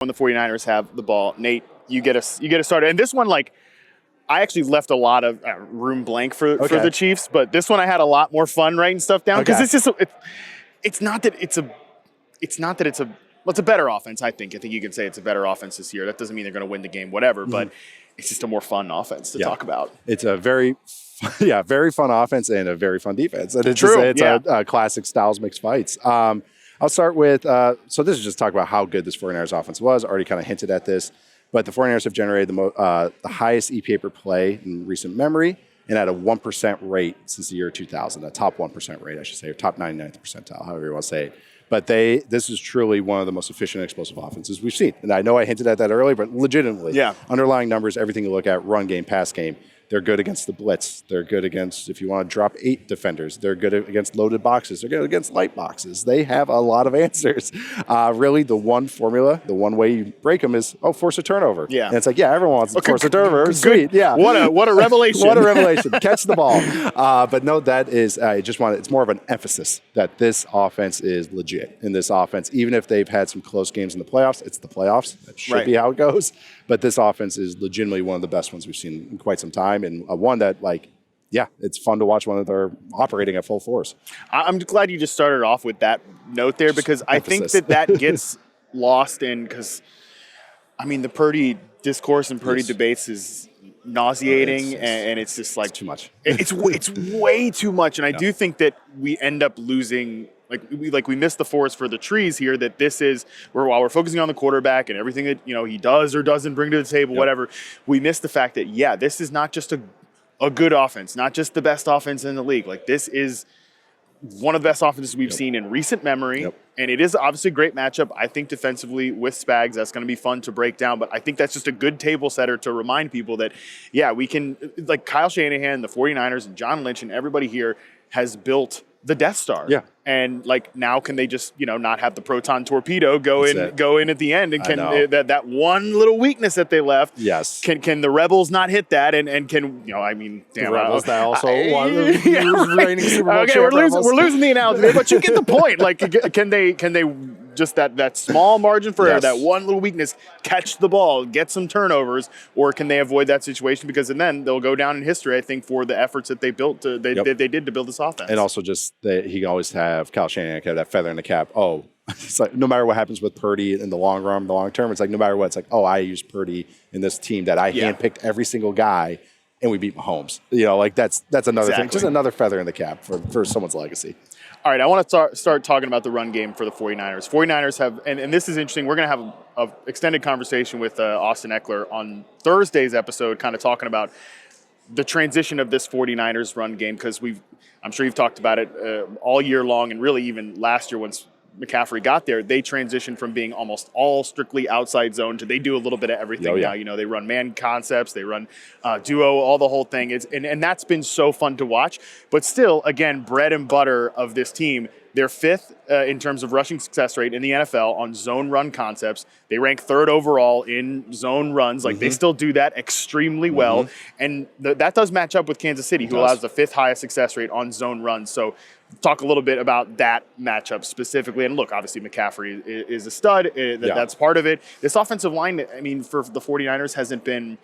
when the 49ers have the ball. Nate, you get us started. And this one, like, I actually left a lot of room blank for the Chiefs, but this one I had a lot more fun writing stuff down because it's just it's not that it's a better offense. I think you can say it's a better offense this year. That doesn't mean they're going to win the game, whatever. But it's just a more fun offense to talk about. It's a very fun offense and a very fun defense. And it's a classic styles mixed fights. I'll start with so this is just talk about how good this 49ers offense was. Already kind of hinted at this. But the 49ers have generated the highest EPA per play in recent memory and at a 1% rate since the year 2000, a top 1% rate, I should say, or top 99th percentile, however you want to say it. But this is truly one of the most efficient and explosive offenses we've seen. And I know I hinted at that earlier, but legitimately, underlying numbers, everything you look at, run game, pass game, they're good against the blitz. They're good against, if you want to drop 8 defenders. They're good against loaded boxes. They're good against light boxes. They have a lot of answers. Really, the one formula, the one way you break them is, force a turnover. Yeah. And it's like, everyone wants to force a turnover. Sweet, yeah. What a revelation. What a revelation. Catch the ball. But no, that is, it's more of an emphasis that this offense is legit. In this offense, even if they've had some close games in the playoffs, it's the playoffs. That should be how it goes. But this offense is legitimately one of the best ones we've seen in quite some time. And one that, it's fun to watch when they're operating at full force. I'm glad you just started off with that note there because I think that gets lost in because, the Purdy discourse and Purdy debates is nauseating and it's just like too much. It's way too much. And I do think that we end up losing – we missed the forest for the trees here. That this is while we're focusing on the quarterback and everything that he does or doesn't bring to the table, whatever. We missed the fact that this is not just a good offense, not just the best offense in the league. Like this is one of the best offenses we've seen in recent memory, and it is obviously a great matchup. I think defensively with Spags, that's going to be fun to break down. But I think that's just a good table setter to remind people that we can Kyle Shanahan, the 49ers, and John Lynch, and everybody here has built the Death Star. Yeah. And now can they just, not have the proton torpedo go in at the end and can that one little weekness that they left. Yes. Can the Rebels not hit that and can, the Rebels that also won the reigning Super Bowl we're losing the analogy, but you get the point. Can they just that small margin for error, that one little weakness, catch the ball, get some turnovers, or can they avoid that situation? Because then they'll go down in history, I think, for the efforts that they built they did to build this offense. And also just that he can always have Kyle Shanahan have that feather in the cap. It's like no matter what happens with Purdy in the long run, the long term, it's like no matter what, it's like, I used Purdy in this team that I handpicked every single guy and we beat Mahomes. That's another thing, just another feather in the cap for someone's legacy. All right, I want to start talking about the run game for the 49ers. 49ers have, and this is interesting, we're going to have an extended conversation with Austin Eckler on Thursday's episode, kind of talking about the transition of this 49ers run game, because I'm sure you've talked about it all year long, and really even last year once McCaffrey got there, they transitioned from being almost all strictly outside zone to they do a little bit of everything now. They run man concepts, they run duo, all the whole thing. And that's been so fun to watch. But still, again, bread and butter of this team. They're fifth in terms of rushing success rate in the NFL on zone run concepts. They rank third overall in zone runs. They still do that extremely well. And that does match up with Kansas City, who allows the fifth highest success rate on zone runs. So talk a little bit about that matchup specifically. And look, obviously McCaffrey is a stud. That's part of it. This offensive line, for the 49ers hasn't been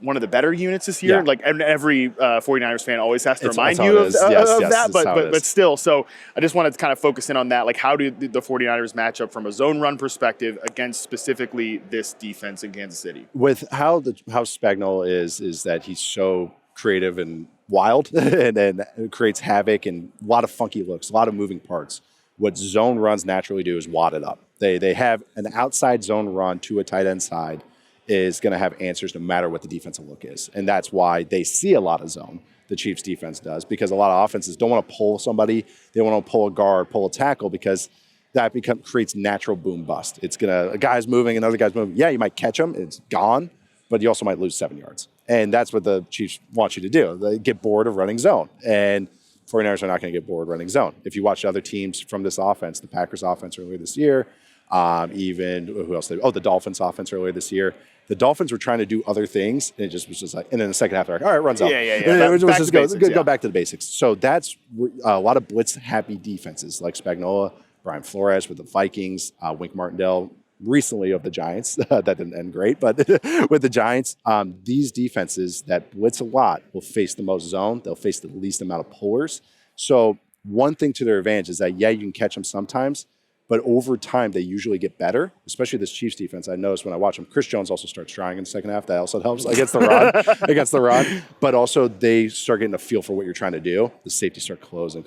one of the better units this year. And every 49ers fan always has to remind you of that. But still, so I just wanted to kind of focus in on that. How do the 49ers match up from a zone run perspective against specifically this defense in Kansas City? With how Spagnuolo is that he's so creative and wild and creates havoc and a lot of funky looks, a lot of moving parts. What zone runs naturally do is wad it up. They have an outside zone run to a tight end side is going to have answers no matter what the defensive look is. And that's why they see a lot of zone, the Chiefs defense does, because a lot of offenses don't want to pull somebody. They want to pull a guard, pull a tackle, because that creates natural boom bust. It's a guy's moving, another guy's moving. Yeah, you might catch him, it's gone, but you also might lose 7 yards. And that's what the Chiefs want you to do. They get bored of running zone. And 49ers are not going to get bored running zone. If you watch other teams from this offense, the Packers offense earlier this year, even who else? The Dolphins offense earlier this year. The Dolphins were trying to do other things, and it just was just and then the second half they're like, all right, run zone. Go back to the basics. So that's a lot of blitz-happy defenses like Spagnuolo, Brian Flores with the Vikings, Wink Martindale recently of the Giants. That didn't end great, but with the Giants, these defenses that blitz a lot will face the most zone. They'll face the least amount of pullers. So one thing to their advantage is that, yeah, you can catch them sometimes, but over time, they usually get better, especially this Chiefs defense. I noticed when I watch them, Chris Jones also starts trying in the second half. That also helps against the run, But also they start getting a feel for what you're trying to do. The safeties start closing.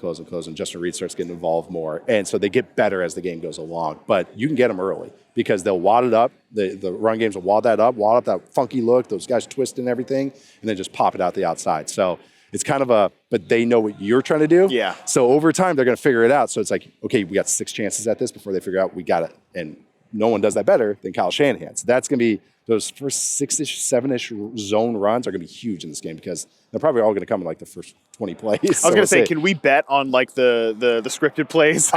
Justin Reed starts getting involved more. And so they get better as the game goes along. But you can get them early because they'll wad it up. The run games will wad up that funky look, those guys twisting everything, and then just pop it out the outside. So it's kind of but they know what you're trying to do. Yeah. So over time, they're going to figure it out. So it's like, okay, we got 6 chances at this before they figure out we got it. And no one does that better than Kyle Shanahan. So that's going to be those first 6-ish, 7-ish zone runs are going to be huge in this game because they're probably all going to come in like the first 20 plays. I was going to say, can we bet on like the scripted plays?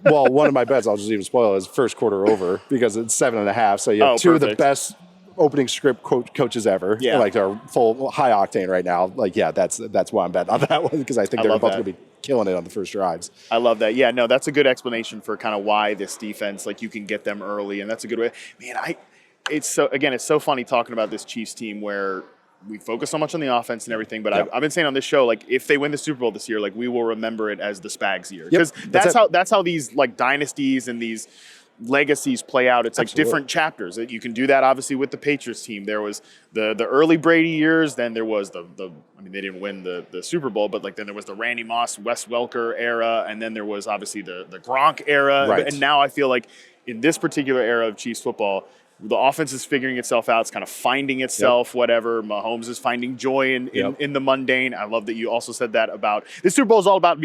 Well, one of my bets, I'll just even spoil it, is first quarter over because it's 7.5. So you have two of the best opening script coaches ever. Yeah. Like they're full high octane right now. Like, yeah, that's why I'm betting on that one because I think they're both going to be killing it on the first drives. I love that. Yeah, no, that's a good explanation for kind of why this defense, like you can get them early, and that's a good way. Man, it's so funny talking about this Chiefs team where we focus so much on the offense and everything, but I've been saying on this show, like if they win the Super Bowl this year, like we will remember it as the Spags year because that's how these like dynasties and these legacies play out. It's like different chapters. You can do that obviously with the Patriots team. There was the early Brady years, then there was the I mean they didn't win the Super Bowl, but like then there was the Randy Moss, Wes Welker era, and then there was obviously the Gronk era. Right. And now I feel like in this particular era of Chiefs football, the offense is figuring itself out. It's kind of finding itself, whatever. Mahomes is finding joy in the mundane. I love that you also said that about this Super Bowl is all about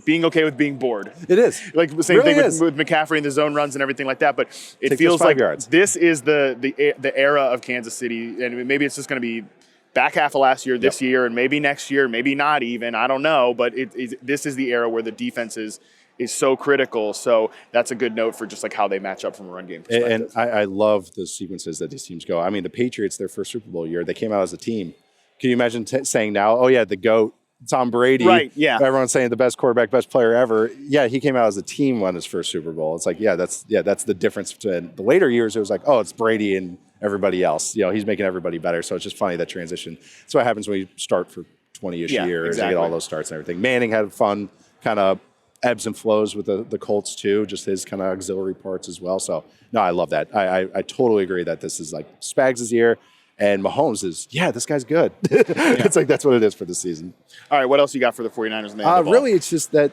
being okay with being bored. It is. Like the same thing with McCaffrey and the zone runs and everything like that. But it feels like this is the era of Kansas City, and maybe it's just going to be back half of last year, this year, and maybe next year, maybe not even. I don't know. But this is the era where the defense is so critical. So that's a good note for just like how they match up from a run game perspective. And I love the sequences that these teams go. I mean, the Patriots, their first Super Bowl year, they came out as a team. Can you imagine saying now, oh yeah, the GOAT, Tom Brady. Right, yeah. Everyone's saying the best quarterback, best player ever. Yeah, he came out as a team won his first Super Bowl. It's like, that's the difference between the later years. It was like, oh, it's Brady and everybody else. He's making everybody better. So it's just funny, that transition. That's what happens when you start for 20-ish years. Exactly. You get all those starts and everything. Manning had fun kind of ebbs and flows with the Colts too, just his kind of auxiliary parts as well. So no, I love that. I totally agree that this is like Spags' year, and Mahomes is, this guy's good. It's like that's what it is for this season. All right, what else you got for the 49ers? In the really, it's just that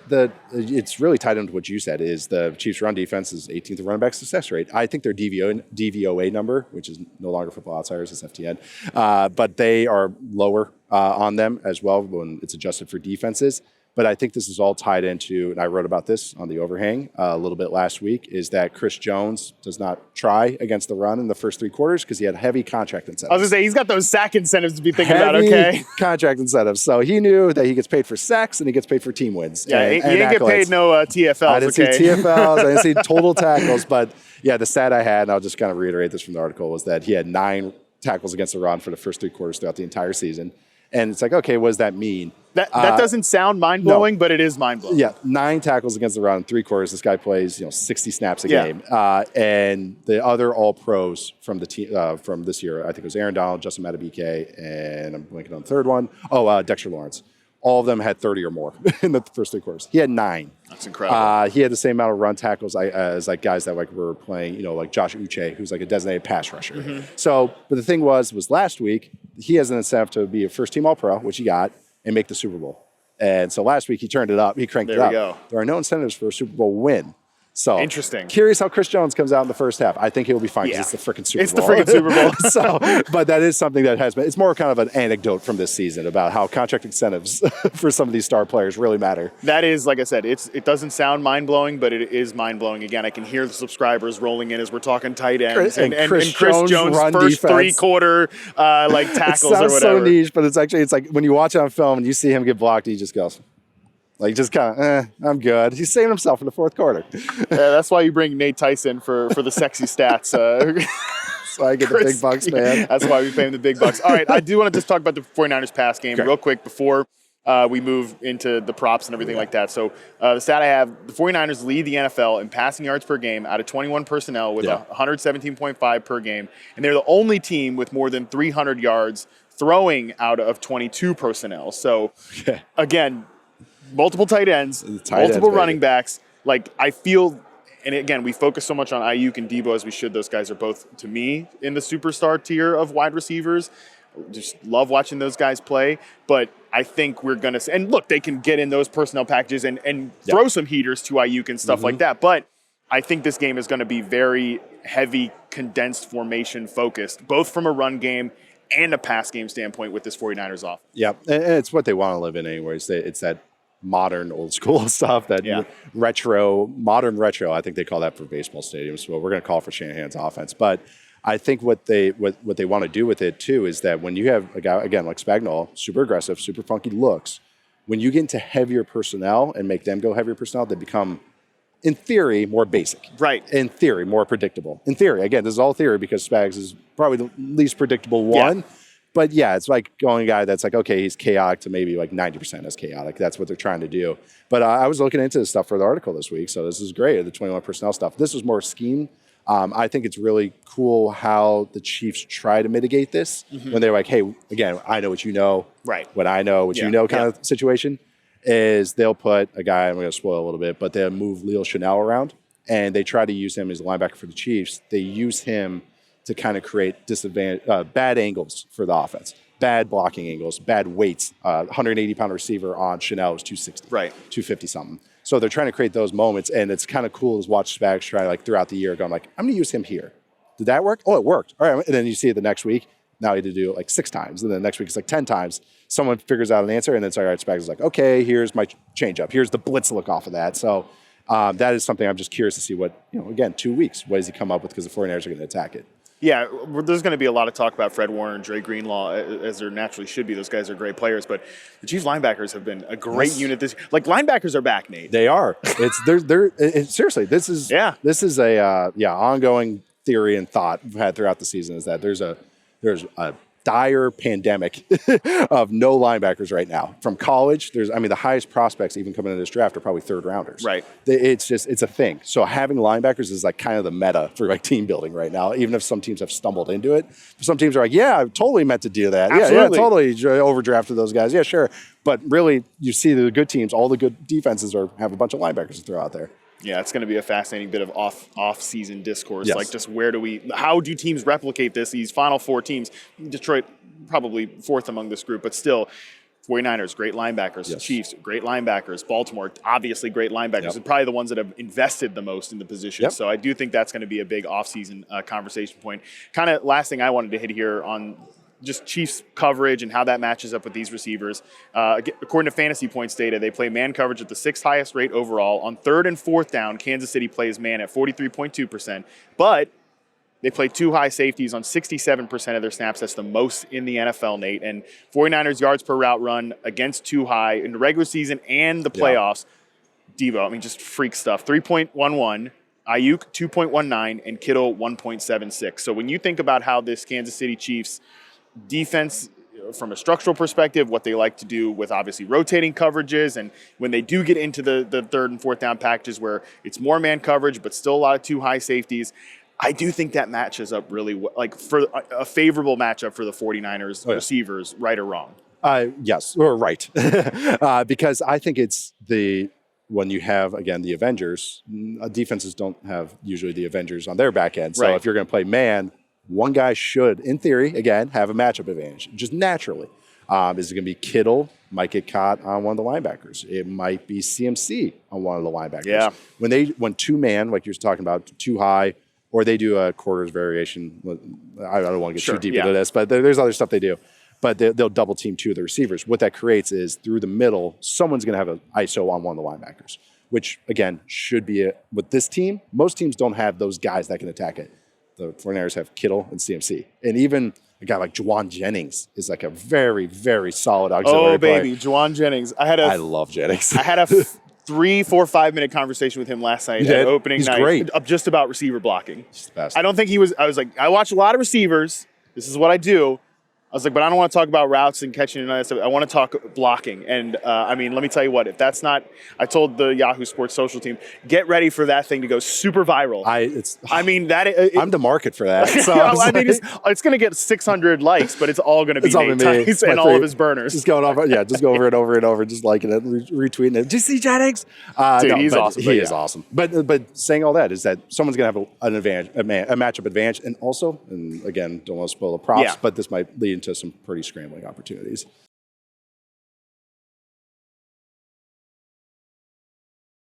it's really tied into what you said, is the Chiefs' run defense is 18th in running back success rate. I think their DVOA number, which is no longer Football Outsiders, it's FTN, but they are lower on them as well when it's adjusted for defenses. But I think this is all tied into, and I wrote about this on the overhang a little bit last week, is that Chris Jones does not try against the run in the first 3 quarters because he had heavy contract incentives. I was going to say, he's got those sack incentives to be thinking about, okay? Contract incentives. So he knew that he gets paid for sacks and he gets paid for team wins. Yeah, he didn't get paid no TFLs, I didn't see TFLs, I didn't see total tackles. But yeah, the stat I had, and I'll just kind of reiterate this from the article, was that he had 9 tackles against the run for the first 3 quarters throughout the entire season. And it's like, okay, what does that mean? That doesn't sound mind-blowing, but it is mind-blowing. Yeah, 9 tackles against the run in 3 quarters. This guy plays 60 snaps a game. And the other all-pros from the team from this year, I think it was Aaron Donald, Justin Madubuike, and I'm blanking on the third one. Dexter Lawrence. All of them had 30 or more in the first 3 quarters. He had 9. That's incredible. He had the same amount of run tackles as like guys that were playing, like Josh Uche, who's like a designated pass rusher. Mm-hmm. So, but the thing was last week, he has an incentive to be a first-team All-Pro, which he got, and make the Super Bowl. And so last week he turned it up. He cranked it up. There we go. There are no incentives for a Super Bowl win. So interesting. Curious how Chris Jones comes out in the first half. I think he'll be fine because it's the freaking Super Bowl. It's the freaking Super Bowl. So, but that is something that has been. It's more kind of an anecdote from this season about how contract incentives for some of these star players really matter. That is, like I said, it doesn't sound mind blowing, but it is mind blowing. Again, I can hear the subscribers rolling in as we're talking tight ends and Chris Jones first defense. 3-quarter tackles or whatever. It sounds so niche, but it's like when you watch it on film and you see him get blocked, he just goes. Like, just kind of, I'm good. He's saving himself in the 4th quarter. That's why you bring Nate Tice in for the sexy stats. So I get the big bucks, man. That's why we pay him the big bucks. All right, I do want to just talk about the 49ers pass game real quick before we move into the props and everything like that. So the stat I have, the 49ers lead the NFL in passing yards per game out of 21 personnel with 117.5 per game. And they're the only team with more than 300 yards throwing out of 22 personnel. So, again, multiple tight ends, multiple running backs. Like, I feel, and again, we focus so much on Ayuk and Debo as we should. Those guys are both, to me, in the superstar tier of wide receivers. Just love watching those guys play. But I think we're going to – and look, they can get in those personnel packages and throw some heaters to Ayuk and stuff like that. But I think this game is going to be very heavy, condensed formation focused, both from a run game and a pass game standpoint with this 49ers offense. Yeah, and it's what they want to live in anyways. It's that modern, old school stuff, that modern retro. I think they call that for baseball stadiums. Well, we're going to call it for Shanahan's offense. But I think what they want to do with it, too, is that when you have a guy, again, like Spagnuolo, super aggressive, super funky looks, when you get into heavier personnel and make them go heavier personnel, they become, in theory, more basic. Right. In theory, more predictable. In theory, again, this is all theory because Spags is probably the least predictable one. Yeah. But yeah, it's like going a guy that's like, okay, he's chaotic to maybe like 90% as chaotic. That's what they're trying to do. But I was looking into this stuff for the article this week, so this is great, the 21 personnel stuff. This was more scheme. I think it's really cool how the Chiefs try to mitigate this when they're like, hey, again, I know what you know. Right. What I know, what you know kind of situation is they'll put a guy, I'm going to spoil a little bit, but they'll move Leo Chanel around, and they try to use him as a linebacker for the Chiefs. They use him to kind of create bad angles for the offense. Bad blocking angles, bad weights. 180-pound receiver on Chanel was 260, 250-something. So they're trying to create those moments, and it's kind of cool to watch Spags try, like, throughout the year, going like, I'm going to use him here. Did that work? Oh, it worked. All right, and then you see it the next week. Now he had to do it like 6 times, and then the next week it's like 10 times. Someone figures out an answer, and then it's like, all right, Spags is like, okay, here's my changeup. Here's the blitz look off of that. So that is something I'm just curious to see what, again, 2 weeks, what does he come up with, because the 49ers are going to attack it. Yeah, there's going to be a lot of talk about Fred Warner and Dre Greenlaw, as there naturally should be. Those guys are great players, but the Chiefs linebackers have been a great unit this year. Like, linebackers are back, Nate. They are. Seriously, this is a ongoing theory and thought we've had throughout the season, is that there's a dire pandemic of no linebackers right now. From college, the highest prospects even coming into this draft are probably third rounders. Right. It's a thing. So having linebackers is like kind of the meta for like team building right now, even if some teams have stumbled into it. Some teams are like, yeah, I totally meant to do that. Absolutely. Yeah, totally overdrafted those guys. Yeah, sure. But really, you see the good teams, all the good defenses have a bunch of linebackers to throw out there. Yeah, it's going to be a fascinating bit of off-season discourse. Yes. Like, just how do teams replicate this? These final 4 teams, Detroit probably 4th among this group, but still, 49ers, great linebackers. Yes. Chiefs, great linebackers. Baltimore, obviously great linebackers. Yep. And probably the ones that have invested the most in the position. Yep. So I do think that's going to be a big off-season conversation point. Kind of last thing I wanted to hit here on just Chiefs coverage and how that matches up with these receivers. According to Fantasy Points data, they play man coverage at the 6th highest rate overall. On 3rd and 4th down, Kansas City plays man at 43.2%. But they play 2 high safeties on 67% of their snaps. That's the most in the NFL, Nate. And 49ers yards per route run against 2 high in the regular season and the playoffs. Yeah. Debo, just freak stuff. 3.11. Ayuk, 2.19. And Kittle, 1.76. So when you think about how this Kansas City Chiefs defense, from a structural perspective, what they like to do with obviously rotating coverages, and when they do get into the 3rd and 4th down packages where it's more man coverage but still a lot of 2 high safeties, I do think that matches up really well, like for a favorable matchup for the 49ers receivers, right or wrong. Yes, or right. Because I think it's when you have, again, the Avengers, defenses don't have usually the Avengers on their back end. So if you're going to play man, one guy should, in theory, again, have a matchup advantage, just naturally. Is it going to be Kittle? Might get caught on one of the linebackers. It might be CMC on one of the linebackers. Yeah. When 2-man, like you're talking about, 2 high, or they do a quarters variation. I don't want to get too deep into this, but there's other stuff they do. But they'll double team 2 of the receivers. What that creates is through the middle, someone's going to have an ISO on one of the linebackers, which, again, should be with this team. Most teams don't have those guys that can attack it. The 49ers have Kittle and CMC. And even a guy like Juwan Jennings is like a very, very solid auxiliary player. Juwan Jennings. I love Jennings. I had a 3, 4, 5 minute conversation with him last night at opening night. Great. Just about receiver blocking. He's the best. I don't think he was – I was like, I watch a lot of receivers. This is what I do. was like, but I don't want to talk about routes and catching and all that stuff. I want to talk blocking. And I mean, let me tell you what, if that's not, I told the Yahoo Sports social team, get ready for that thing to go super viral. I'm the market for that. So it's going to get 600 likes, but it's all going to be Nate Tice and all of his burners. Just going over, just go over and over and over, just liking it, retweeting it. Did you see Jennings? Dude, he's awesome. He is awesome. But saying all that is that someone's going to have an advantage, a matchup advantage, and also, and again, don't want to spoil the props, but this might lead into some pretty scrambling opportunities.